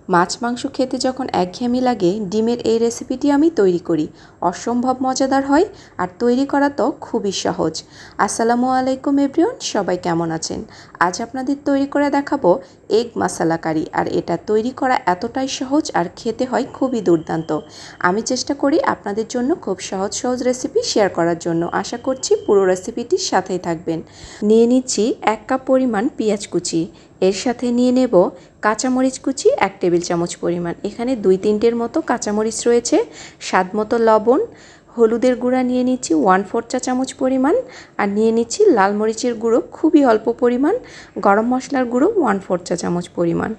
মাছ মাংস খেতে যখন একঘেয়েমি লাগে ডিমের এই রেসিপিটি আমি তৈরি করি। অসম্ভব মজাদার হয় আর তৈরি করা তো খুবই সহজ। আসসালামু আলাইকুম এভরিওয়ান, সবাই কেমন আছেন? আজ আপনাদের তৈরি করে দেখাবো এগ মশলা কারি। আর এটা তৈরি করা এতটাই সহজ আর খেতে হয় খুবই দুর্দান্ত। আমি চেষ্টা করি আপনাদের জন্য খুব সহজ সহজ রেসিপি শেয়ার করার জন্য। আশা করছি পুরো রেসিপিটির সাথেই থাকবেন। নিয়ে নিচ্ছি 1 কাপ পরিমাণ পেঁয়াজ কুচি, এর সাথে নিয়ে নেব কাঁচামরিচ কুচি 1 টেবিল চামচ পরিমাণ। এখানে 2-3টের মতো কাঁচামরিচ রয়েছে, স্বাদ মতো লবণ, হলুদের গুঁড়া নিয়ে নিচ্ছি 1/4 চা চামচ পরিমাণ, আর নিয়ে নিচ্ছি লাল মরিচের গুঁড়ো খুবই অল্প পরিমাণ, গরম মশলার গুঁড়ো 1/4 চা চামচ পরিমাণ।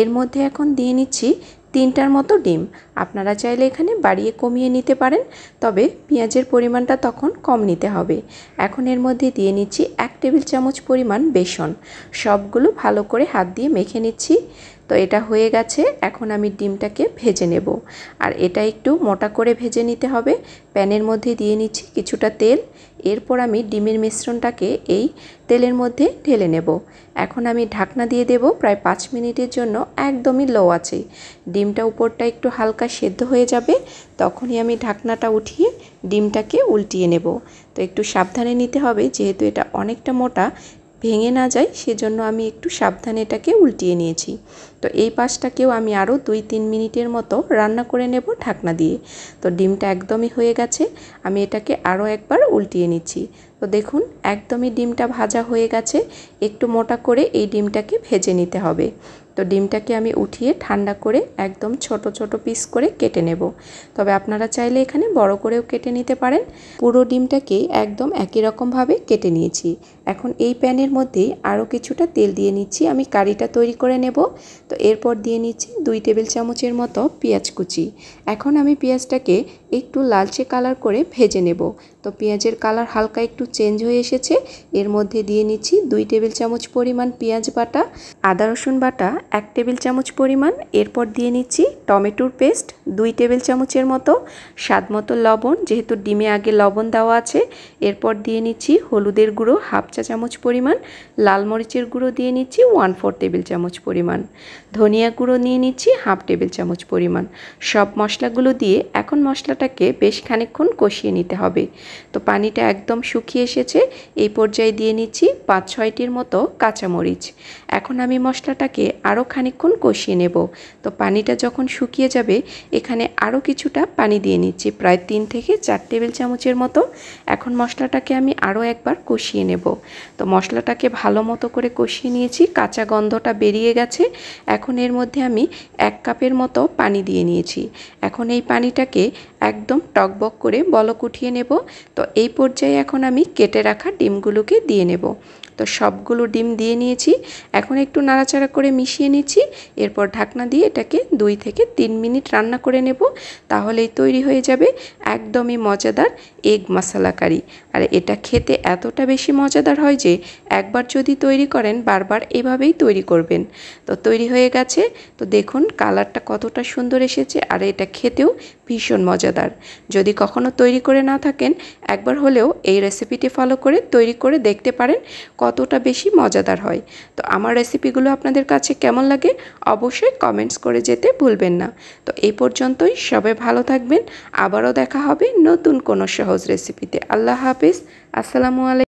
এর মধ্যে এখন দিয়ে নিচ্ছি 3টার মতো ডিম। আপনারা চাইলে এখানে বাড়িয়ে কমিয়ে নিতে পারেন, তবে পেঁয়াজের পরিমাণটা তখন কম নিতে হবে। এখন এর মধ্যে দিয়ে নিচ্ছি 1 টেবিল চামচ পরিমাণ বেসন। সবগুলো ভালো করে হাত দিয়ে মেখে নিচ্ছি। তো এটা হয়ে গেছে। এখন আমি ডিমটাকে ভেজে নেব, আর এটা একটু মোটা করে ভেজে নিতে হবে। প্যানের মধ্যে দিয়ে নিচ্ছি কিছুটা তেল। এরপর আমি ডিমের মিশ্রণটাকে এই তেলের মধ্যে ঢেলে নেব। এখন আমি ঢাকনা দিয়ে দেব প্রায় 5 মিনিটের জন্য, একদমই লো আছে। ডিমটা উপরটা একটু হালকা সেদ্ধ হয়ে যাবে, তখনই আমি ঢাকনাটা উঠিয়ে ডিমটাকে উল্টিয়ে নেব। তো একটু সাবধানে নিতে হবে, যেহেতু এটা অনেকটা মোটা, ভেঙে না যায়, সেজন্য আমি একটু সাবধানে এটাকে উল্টিয়ে নিয়েছি। তো এই পাশটাকেও আমি আরও 2-3 মিনিটের মতো রান্না করে নেব ঢাকনা দিয়ে। তো ডিমটা একদমই হয়ে গেছে, আমি এটাকে আরও একবার উল্টিয়ে নিচ্ছি। তো দেখুন একদমই ডিমটা ভাজা হয়ে গেছে। একটু মোটা করে এই ডিমটাকে ভেজে নিতে হবে। তো ডিমটাকে আমি উঠিয়ে ঠান্ডা করে একদম ছোট ছোট পিস করে কেটে নেব। তবে আপনারা চাইলে এখানে বড় করেও কেটে নিতে পারেন। পুরো ডিমটাকে একদম একই রকমভাবে কেটে নিয়েছি। এখন এই প্যানের মধ্যেই আরও কিছুটা তেল দিয়ে নিচ্ছি, আমি কারিটা তৈরি করে নেব। তো এরপর দিয়ে নিচ্ছি 2 টেবিল চামচের মতো পেঁয়াজ কুচি। এখন আমি পেঁয়াজটাকে একটু লালচে কালার করে ভেজে নেব। তো পেঁয়াজের কালার হালকা একটু চেঞ্জ হয়ে এসেছে। এর মধ্যে দিয়ে নিচ্ছি 2 টেবিল চামচ পরিমাণ পেঁয়াজ বাটা, আদা রসুন বাটা 1 টেবিল চামচ পরিমাণ। এরপর দিয়ে নিচ্ছি টমেটোর পেস্ট 2 টেবিল চামচের মতো, স্বাদ মতো লবণ, যেহেতু ডিমে আগে লবণ দেওয়া আছে। এরপর দিয়ে নিচ্ছি হলুদের গুঁড়ো 1/2 চা চামচ পরিমাণ, লাল মরিচের গুঁড়ো দিয়ে নিচ্ছি 1/4 টেবিল চামচ পরিমাণ, ধনিয়া গুঁড়ো নিয়ে নিচ্ছি 1/2 টেবিল চামচ পরিমাণ। সব মশলাগুলো দিয়ে এখন মশলাটাকে বেশ খানিকক্ষণ কষিয়ে নিতে হবে। তো পানিটা একদম শুকিয়ে এসেছে। এই পর্যায়ে দিয়ে নিচ্ছি 5-6টির মতো কাঁচামরিচ। এখন আমি মশলাটাকে আরও খানিকক্ষণ কষিয়ে নেব। তো পানিটা যখন শুকিয়ে যাবে, এখানে আরও কিছুটা পানি দিয়ে নিচ্ছি, প্রায় 3 থেকে 4 টেবিল চামচের মতো। এখন মশলাটাকে আমি আরও একবার কষিয়ে নেব। তো মশলাটাকে ভালো মতো করে কষিয়ে নিয়েছি, কাঁচা গন্ধটা বেরিয়ে গেছে। এখন এর মধ্যে আমি 1 কাপের মতো পানি দিয়ে নিয়েছি। এখন এই পানিটাকে একদম টকবক করে বলক উঠিয়ে নেব। তো এই পর্যায়ে এখন আমি কেটে রাখা ডিমগুলোকে দিয়ে নেব। তো সবগুলো ডিম দিয়ে নিয়েছি। এখন একটু নাড়াচাড়া করে মিশিয়ে নিচ্ছি। এরপর ঢাকনা দিয়ে এটাকে 2 থেকে 3 মিনিট রান্না করে নেব। তাহলেই তৈরি হয়ে যাবে একদমই মজাদার এগ মশলা কারি। আর এটা খেতে এতটা বেশি মজাদার হয় যে একবার যদি তৈরি করেন বারবার এভাবেই তৈরি করবেন। তো তৈরি হয়ে গেছে। তো দেখুন কালারটা কতটা সুন্দর এসেছে, আর এটা খেতেও ভীষণ মজাদার। যদি কখনো তৈরি করে না থাকেন, একবার হলেও এই রেসিপিটি ফলো করে তৈরি করে দেখতে পারেন, কতটা বেশি মজাদার হয়। তো আমার রেসিপিগুলো আপনাদের কাছে কেমন লাগে অবশ্যই কমেন্টস করে যেতে ভুলবেন না। তো এই পর্যন্তই, সবাই ভালো থাকবেন। আবারও দেখা হবে নতুন কোনো সহজ রেসিপিতে। আল্লাহ হাফেজ। আসসালামু আলাইকুম।